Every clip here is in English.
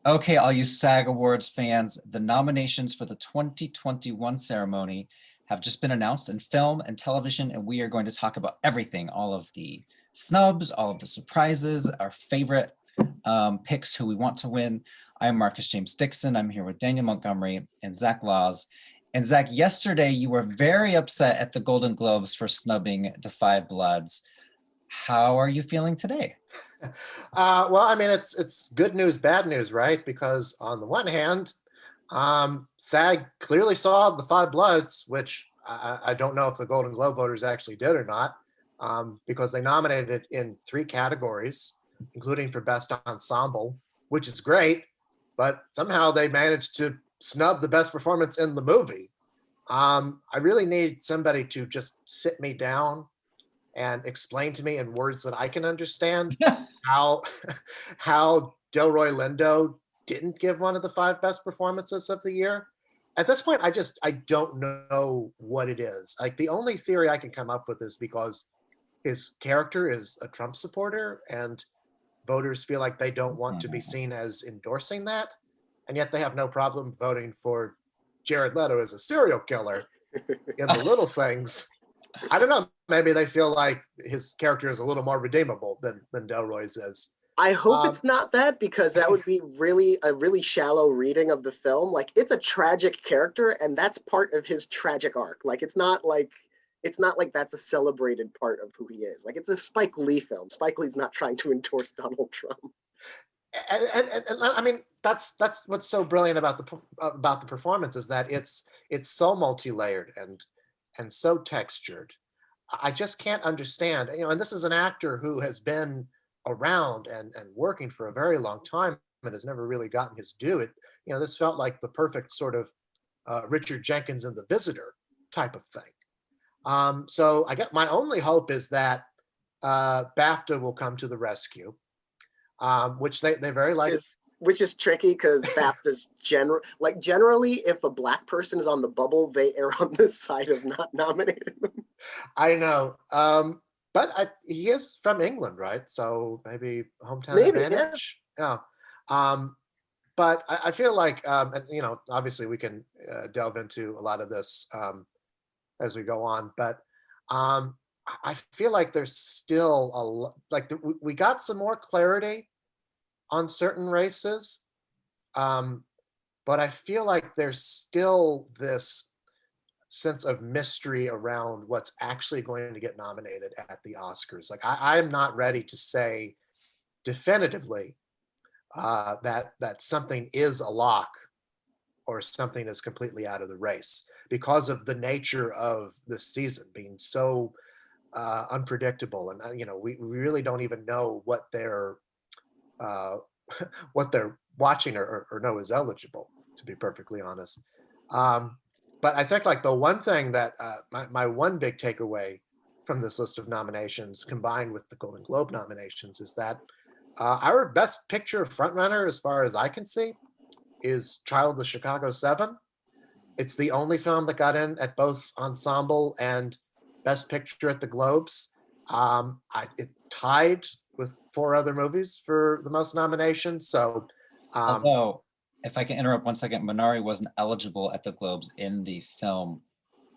Okay, all you SAG Awards fans, the nominations for the 2021 ceremony have just been announced in film and television, and we are going to talk about everything, all of the snubs, all of the surprises, our favorite picks, who we want to win. I'm Marcus James Dixon. I'm here with Daniel Montgomery and Zach Laws. And Zach, yesterday you were very upset at the Golden Globes for snubbing The Five Bloods. How are you feeling today? Well, I mean, it's good news, bad news, right? Because on the one hand, SAG clearly saw The Five Bloods, which I don't know if the Golden Globe voters actually did or not, because they nominated it in 3 categories, including for Best Ensemble, which is great, but somehow they managed to snub the best performance in the movie. I really need somebody to just sit me down and explain to me in words that I can understand how Delroy Lindo didn't give one of the 5 best performances of the year. At this point, I don't know what it is. Like, the only theory I can come up with is because his character is a Trump supporter and voters feel like they don't want to be seen as endorsing that, and yet they have no problem voting for Jared Leto as a serial killer in The Little Things. I don't know. Maybe they feel like his character is a little more redeemable than Delroy's is. I hope it's not that, because that would be a really shallow reading of the film. Like, it's a tragic character, and that's part of his tragic arc. Like, it's not like that's a celebrated part of who he is. Like, it's a Spike Lee film. Spike Lee's not trying to endorse Donald Trump. And I mean, that's what's so brilliant about the performance, is that it's so multi-layered and so textured. I just can't understand, and this is an actor who has been around and working for a very long time and has never really gotten his due. This felt like the perfect sort of Richard Jenkins in The Visitor type of thing. So I got, my only hope is that BAFTA will come to the rescue, which they very like. Which is tricky, because BAFTA's generally, if a Black person is on the bubble, they err on the side of not nominating them. I know. But he is from England, right? So maybe hometown advantage. Yeah. But I feel like, and obviously we can delve into a lot of this as we go on. But I feel like there's still we got some more clarity on certain races, but I feel like there's still this sense of mystery around what's actually going to get nominated at the Oscars. Like, I'm not ready to say definitively that something is a lock or something is completely out of the race, because of the nature of this season being so unpredictable, and we really don't even know what they're watching or know is eligible, to be perfectly honest. But I think, like, the one thing that my one big takeaway from this list of nominations, combined with the Golden Globe nominations, is that our best picture frontrunner, as far as I can see, is Trial of the Chicago 7. It's the only film that got in at both ensemble and best picture at the Globes. It tied with 4 other movies for the most nominations. So, although, if I can interrupt 1 second, Minari wasn't eligible at the Globes in the film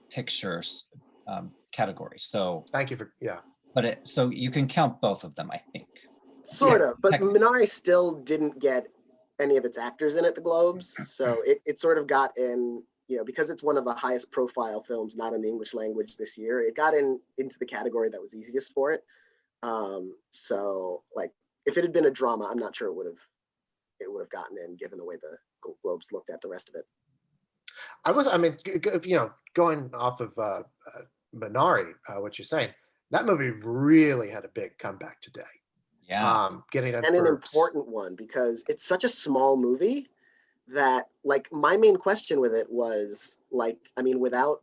pictures category. So thank you for But so you can count both of them, I think. Sort of, but Minari still didn't get any of its actors in at the Globes, so it sort of got in, because it's one of the highest profile films not in the English language this year. It got into the category that was easiest for it. So, like, if it had been a drama, I'm not sure it would have gotten in, given the way the Globes looked at the rest of it. Going off of Minari, what you're saying, that movie really had a big comeback today. Yeah. Getting in, and an important one, because it's such a small movie that, like, my main question with it was, like, without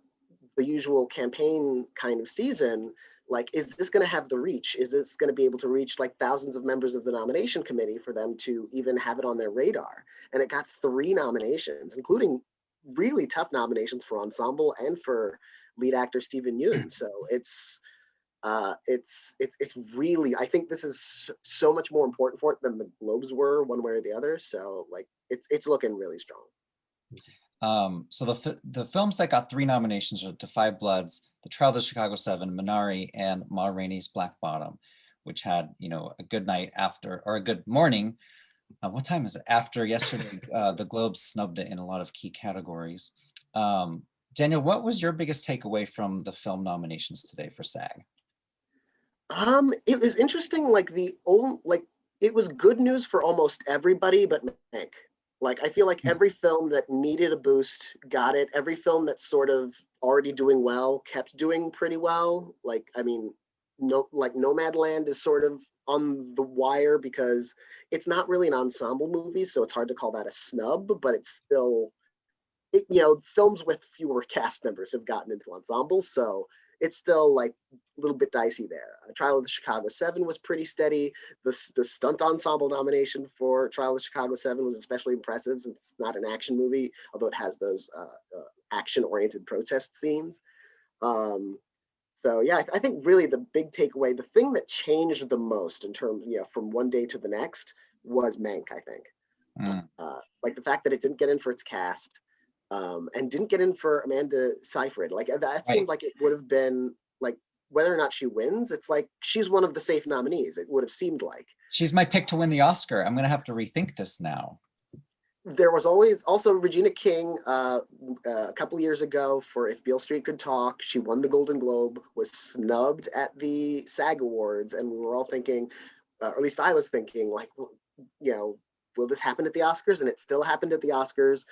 the usual campaign kind of season, like, is this going to have the reach? Is this going to be able to reach, like, thousands of members of the nomination committee for them to even have it on their radar? And it got 3 nominations, including really tough nominations for ensemble and for lead actor Stephen Yeun. So it's, It's really, I think this is so much more important for it than the Globes were, one way or the other. So like it's looking really strong. So the films that got 3 nominations are *The Five Bloods*, *The Trial of the Chicago 7*, *Minari*, and Ma Rainey's *Black Bottom*, which had, you know, a good night after, or a good morning. What time is it? After yesterday, the Globes snubbed it in a lot of key categories. Daniel, what was your biggest takeaway from the film nominations today for SAG? It was interesting. Like it was good news for almost everybody, but Mank. Like I feel like every film that needed a boost got it. Every film that's sort of already doing well kept doing pretty well. Like I mean, Nomadland is sort of on the wire because it's not really an ensemble movie, so it's hard to call that a snub, but it's still, films with fewer cast members have gotten into ensembles, so it's still like a little bit dicey there. Trial of the Chicago 7 was pretty steady. The stunt ensemble nomination for Trial of the Chicago 7 was especially impressive since it's not an action movie, although it has those action-oriented protest scenes. So yeah, I think really the big takeaway, the thing that changed the most in terms, from one day to the next was Mank, I think. Like the fact that it didn't get in for its cast, and didn't get in for Amanda Seyfried. Like that seemed like it would have been like, whether or not she wins, it's like she's one of the safe nominees. It would have seemed like. She's my pick to win the Oscar. I'm gonna have to rethink this now. There was always also Regina King a couple of years ago for If Beale Street Could Talk. She won the Golden Globe, was snubbed at the SAG Awards, and we were all thinking, or at least I was thinking, like, will this happen at the Oscars? And it still happened at the Oscars.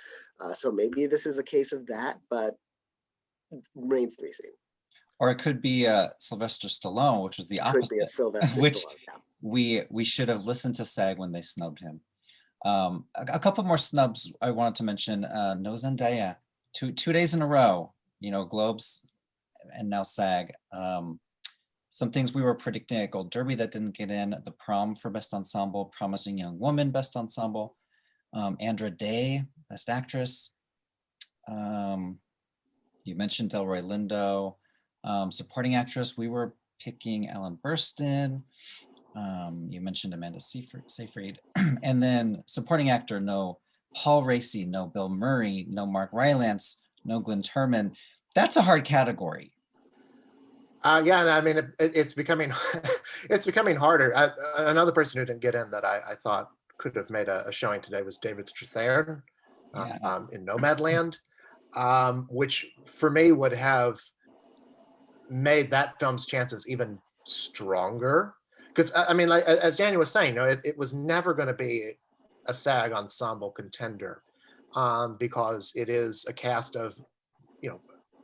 So maybe this is a case of that, but remains to be seen. Or it could be Sylvester Stallone, which was the opposite. Could be a Sylvester which Stallone, yeah. we should have listened to SAG when they snubbed him. A couple more snubs I wanted to mention. No Zendaya, two days in a row, Globes and now SAG. Some things we were predicting at Gold Derby that didn't get in: The Prom for Best Ensemble, Promising Young Woman Best Ensemble, Andra Day Best Actress. You mentioned Delroy Lindo. Supporting Actress, we were picking Ellen Burstyn. You mentioned Amanda Seyfried. And then Supporting Actor, no Paul Raci, no Bill Murray, no Mark Rylance, no Glenn Turman. That's a hard category. Yeah, I mean, it's becoming it's becoming harder. Another person who didn't get in that I thought could have made a showing today was David Strathairn in Nomadland, which for me would have made that film's chances even stronger. Because I mean, like as Daniel was saying, it was never going to be a SAG ensemble contender, because it is a cast of,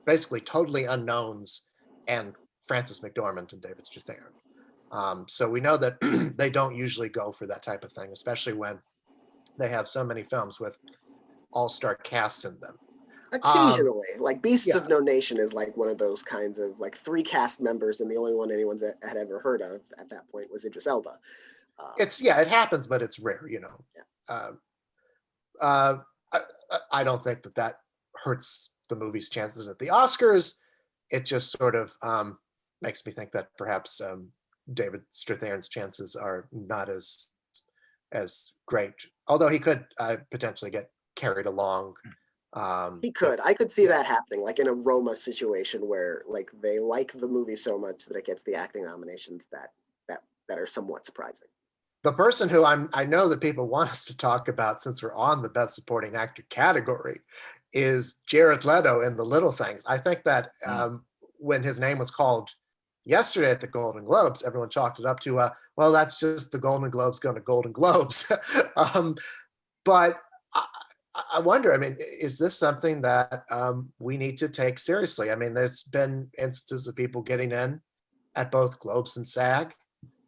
basically totally unknowns and Frances McDormand and David Strathairn. So we know that they don't usually go for that type of thing, especially when they have so many films with all-star casts in them. Occasionally, like Beasts of No Nation is like one of those kinds of like 3 cast members, and the only one anyone's had ever heard of at that point was Idris Elba. It happens, but it's rare, Yeah. I don't think that hurts the movie's chances at the Oscars. It just sort of makes me think that perhaps David Strathairn's chances are not as great, although he could potentially get carried along. He could. I could see that happening, like in a Roma situation where like they like the movie so much that it gets the acting nominations that are somewhat surprising. The person who I know that people want us to talk about, since we're on the Best Supporting Actor category, is Jared Leto in The Little Things. I think that when his name was called yesterday at the Golden Globes, everyone chalked it up to, well, that's just the Golden Globes going to Golden Globes. But I wonder, I mean, is this something that we need to take seriously? I mean, there's been instances of people getting in at both Globes and SAG,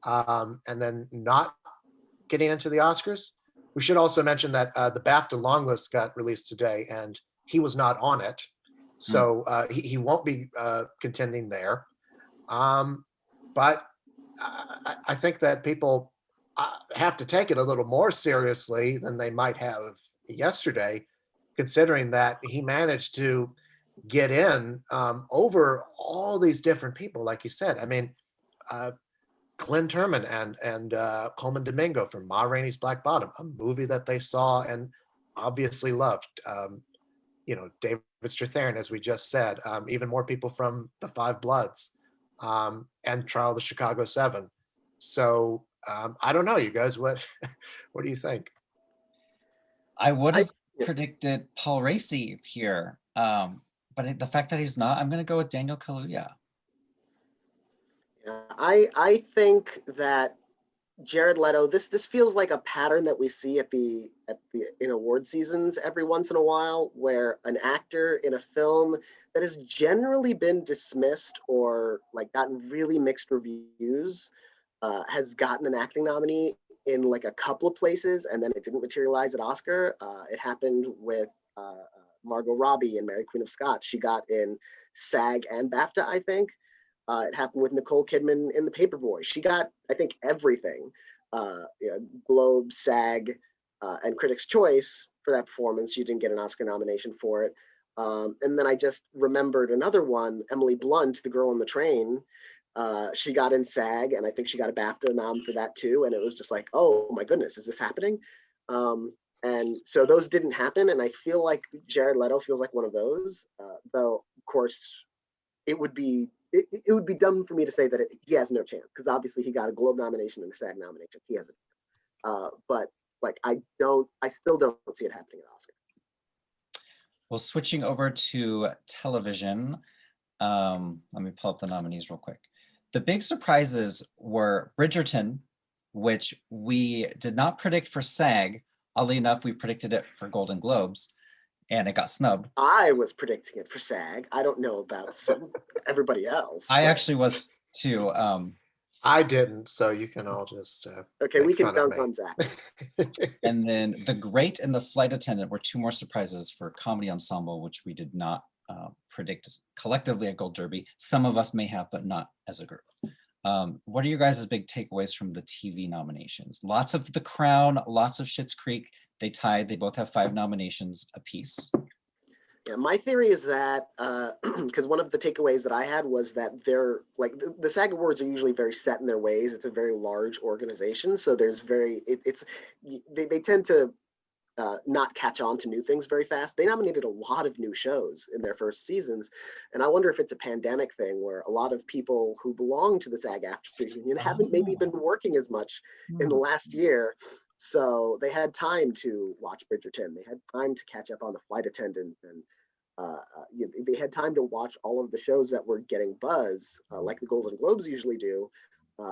and then not getting into the Oscars. We should also mention that the BAFTA long list got released today, and he was not on it. So he won't be contending there. But I think that people have to take it a little more seriously than they might have yesterday, considering that he managed to get in over all these different people, like you said. I mean, Glenn Turman and Coleman Domingo from Ma Rainey's Black Bottom, a movie that they saw and obviously loved. David Strathairn, as we just said, even more people from The Five Bloods and Trial of the Chicago Seven. So I don't know, you guys, what do you think? I would have yeah. predicted Paul Raci here, but the fact that he's not, I'm going to go with Daniel Kaluuya. Yeah, I think that Jared Leto, this feels like a pattern that we see in award seasons every once in a while, where an actor in a film that has generally been dismissed or like gotten really mixed reviews has gotten an acting nominee in like a couple of places, and then it didn't materialize at Oscar. It happened with Margot Robbie in Mary Queen of Scots. She got in SAG and BAFTA, I think. It happened with Nicole Kidman in The Paperboy. She got, I think, everything. Globe, SAG, and Critics' Choice for that performance. She didn't get an Oscar nomination for it. And then I just remembered another one, Emily Blunt, The Girl on the Train. She got in SAG, and I think she got a BAFTA nom for that too. And it was just like, oh my goodness, is this happening? And so those didn't happen. And I feel like Jared Leto feels like one of those, though, of course, it would be dumb for me to say that he has no chance, because obviously he got a Globe nomination and a SAG nomination. He has a chance. But like, I still don't see it happening at Oscar. Well, switching over to television, let me pull up the nominees real quick. The big surprises were Bridgerton, which we did not predict for SAG. Oddly enough, we predicted it for Golden Globes, and it got snubbed. I was predicting it for SAG. I don't know about everybody else. I actually was too. I didn't, so you can all just okay, we can dunk on Zach. And then The Great and The Flight Attendant were two more surprises for comedy ensemble, which we did not predict collectively at Gold Derby. Some of us may have, but not as a group. What are your guys' big takeaways from the TV nominations? Lots of The Crown, lots of Schitt's Creek. They tied. They both have 5 nominations apiece. Yeah, my theory is that because one of the takeaways that I had was that they're like the SAG Awards are usually very set in their ways. It's a very large organization, so there's they tend to not catch on to new things very fast. They nominated a lot of new shows in their first seasons, and I wonder if it's a pandemic thing where a lot of people who belong to the SAG-AFTRA union haven't maybe been working as much in the last year. So they had time to watch Bridgerton. They had time to catch up on The Flight Attendant, and they had time to watch all of the shows that were getting buzz, like the Golden Globes usually do,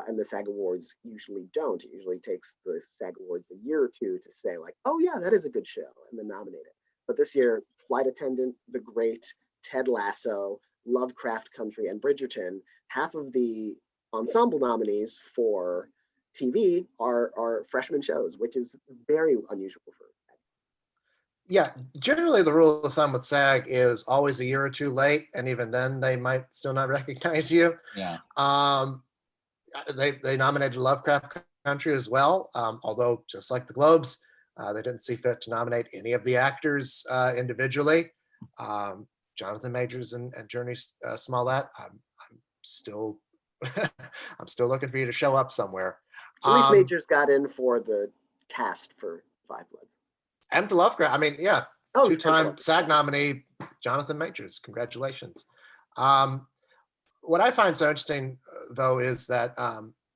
and the SAG Awards usually don't. It usually takes the SAG Awards a year or two to say like, oh yeah, that is a good show, and then nominate it. But this year, Flight Attendant, The Great, Ted Lasso, Lovecraft Country, and Bridgerton, half of the ensemble nominees for TV are freshman shows, which is very unusual for SAG. Yeah, generally the rule of thumb with SAG is always a year or two late, and even then they might still not recognize you. Yeah. They nominated Lovecraft Country as well, although just like the Globes, they didn't see fit to nominate any of the actors individually. Jonathan Majors and Journey Smollett, I'm still I'm still looking for you to show up somewhere. At least Majors got in for the cast for Five Bloods. And for Lovecraft, I mean, yeah, two-time SAG nominee, Jonathan Majors. Congratulations. What I find so interesting, though, is that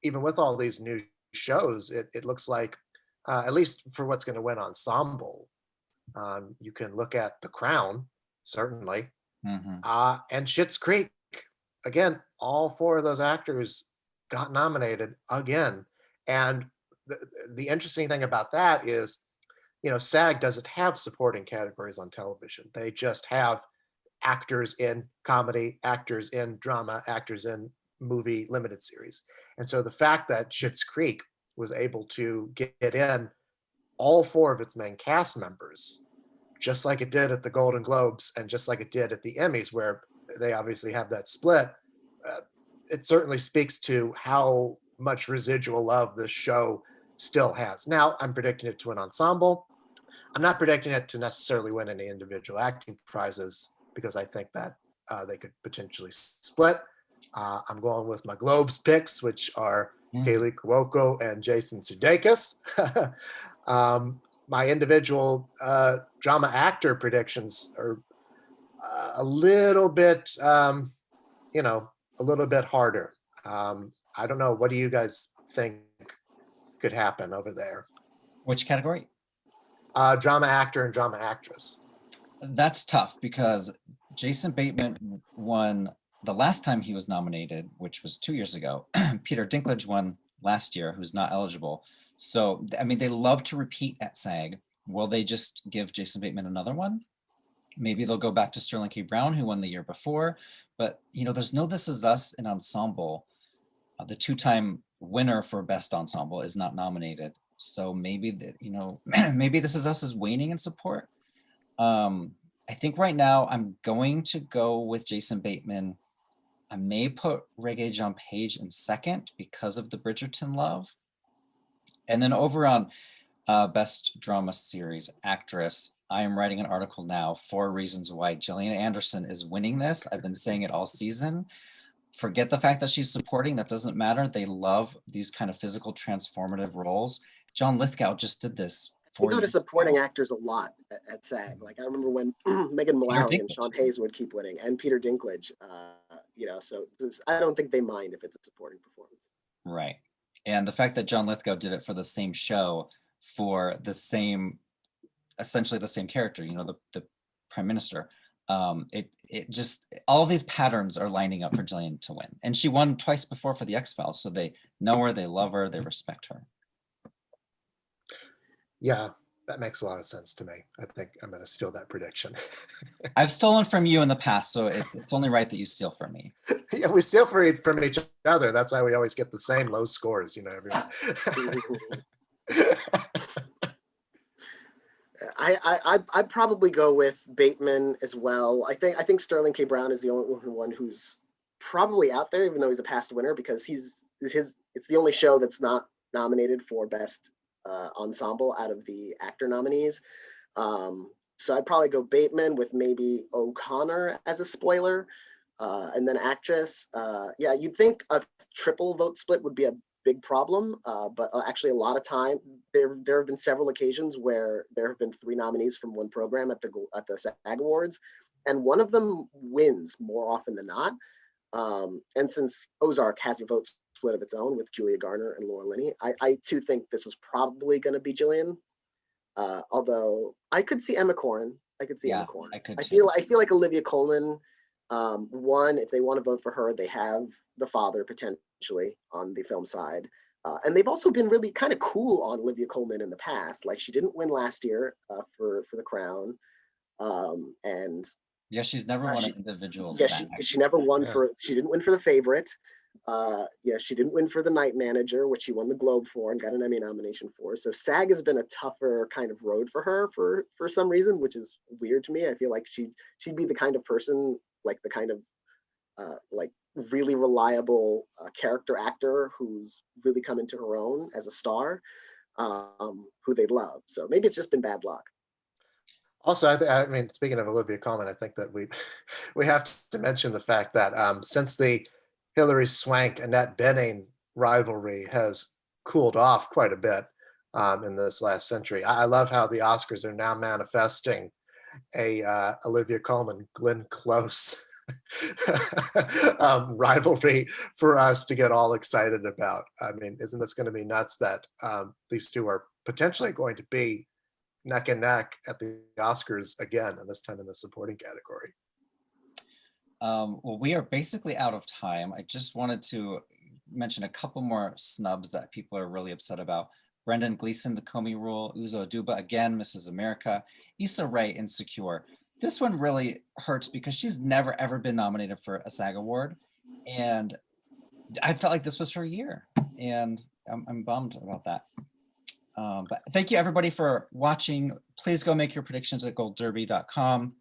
even with all these new shows, it looks like, at least for what's going to win ensemble, you can look at The Crown, certainly, and Schitt's Creek. Again, all 4 of those actors got nominated again. And the interesting thing about that is, SAG doesn't have supporting categories on television. They just have actors in comedy, actors in drama, actors in movie limited series. And so the fact that Schitt's Creek was able to get in all 4 of its main cast members, just like it did at the Golden Globes and just like it did at the Emmys, where they obviously have that split, it certainly speaks to how much residual love this show still has. Now, I'm predicting it to an ensemble. I'm not predicting it to necessarily win any individual acting prizes, because I think that they could potentially split. I'm going with my Globes picks, which are Mm. Kaylee Cuoco and Jason Sudeikis. My individual drama actor predictions are a little bit, a little bit harder. I don't know. What do you guys think could happen over there? Which category? Drama actor and drama actress. That's tough because Jason Bateman won the last time he was nominated, which was 2 years ago. Peter Dinklage won last year, who's not eligible. So, I mean, they love to repeat at SAG. Will they just give Jason Bateman another one? Maybe they'll go back to Sterling K. Brown, who won the year before. But, there's no This Is Us in ensemble. The two-time winner for Best Ensemble is not nominated. So maybe, maybe This Is Us is waning in support. I think right now I'm going to go with Jason Bateman. I may put Rege-Jean Page in second because of the Bridgerton love. And then over on Best Drama Series Actress, I am writing an article now, 4 reasons why Gillian Anderson is winning this. I've been saying it all season. Forget the fact that she's supporting, that doesn't matter. They love these kind of physical transformative roles. John Lithgow just did this. We go to supporting actors a lot at SAG. Like I remember when Megan Mullally and Sean Hayes would keep winning, and Peter Dinklage. So I don't think they mind if it's a supporting performance. Right, and the fact that John Lithgow did it for the same show for the same, essentially the same character. The Prime Minister. It just, all of these patterns are lining up for Gillian to win, and she won twice before for the X-Files, so they know her, they love her, they respect her. Yeah, that makes a lot of sense to me. I think I'm going to steal that prediction. I've stolen from you in the past, so it's only right that you steal from me. Yeah, we steal from each other. That's why we always get the same low scores, everyone. I'd probably go with Bateman as well. I think Sterling K. Brown is the only one who's probably out there, even though he's a past winner, because it's the only show that's not nominated for Best Ensemble out of the actor nominees. So I'd probably go Bateman with maybe O'Connor as a spoiler, and then actress. You'd think a triple vote split would be a big problem, but actually a lot of time there have been several occasions where there have been 3 nominees from one program at the SAG Awards, and one of them wins more often than not. And since Ozark has a vote split of its own with Julia Garner and Laura Linney, I too think this was probably going to be Gillian. Although I could see Emma Corrin. Emma Corrin. I feel like Olivia Colman. One, if they want to vote for her, they have the father potentially on the film side. And they've also been really kind of cool on Olivia Colman in the past. Like she didn't win last year for The Crown. And yeah, she's never won an individual. Yeah, she never won she didn't win for The Favorite. She didn't win for The Night Manager, which she won the Globe for and got an Emmy nomination for. So SAG has been a tougher kind of road for her for some reason, which is weird to me. I feel like she'd be the kind of person, like the kind of really reliable character actor who's really come into her own as a star, who they'd love. So maybe it's just been bad luck. Also, I mean, speaking of Olivia Colman, I think that we have to mention the fact that since the Hilary Swank Annette Bening rivalry has cooled off quite a bit in this last century, I love how the Oscars are now manifesting a Olivia Colman Glenn Close rivalry for us to get all excited about. I mean, isn't this going to be nuts that these two are potentially going to be neck and neck at the Oscars again, and this time in the supporting category? Well, we are basically out of time. I just wanted to mention a couple more snubs that people are really upset about. Brendan Gleeson, The Comey Rule, Uzo Aduba, again, Mrs. America, Issa Rae, Insecure. This one really hurts because she's never, ever been nominated for a SAG award. And I felt like this was her year. And I'm bummed about that. But thank you, everybody, for watching. Please go make your predictions at goldderby.com.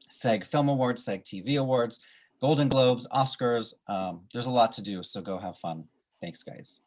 SAG Film Awards, SAG TV Awards, Golden Globes, Oscars. There's a lot to do, so go have fun. Thanks, guys.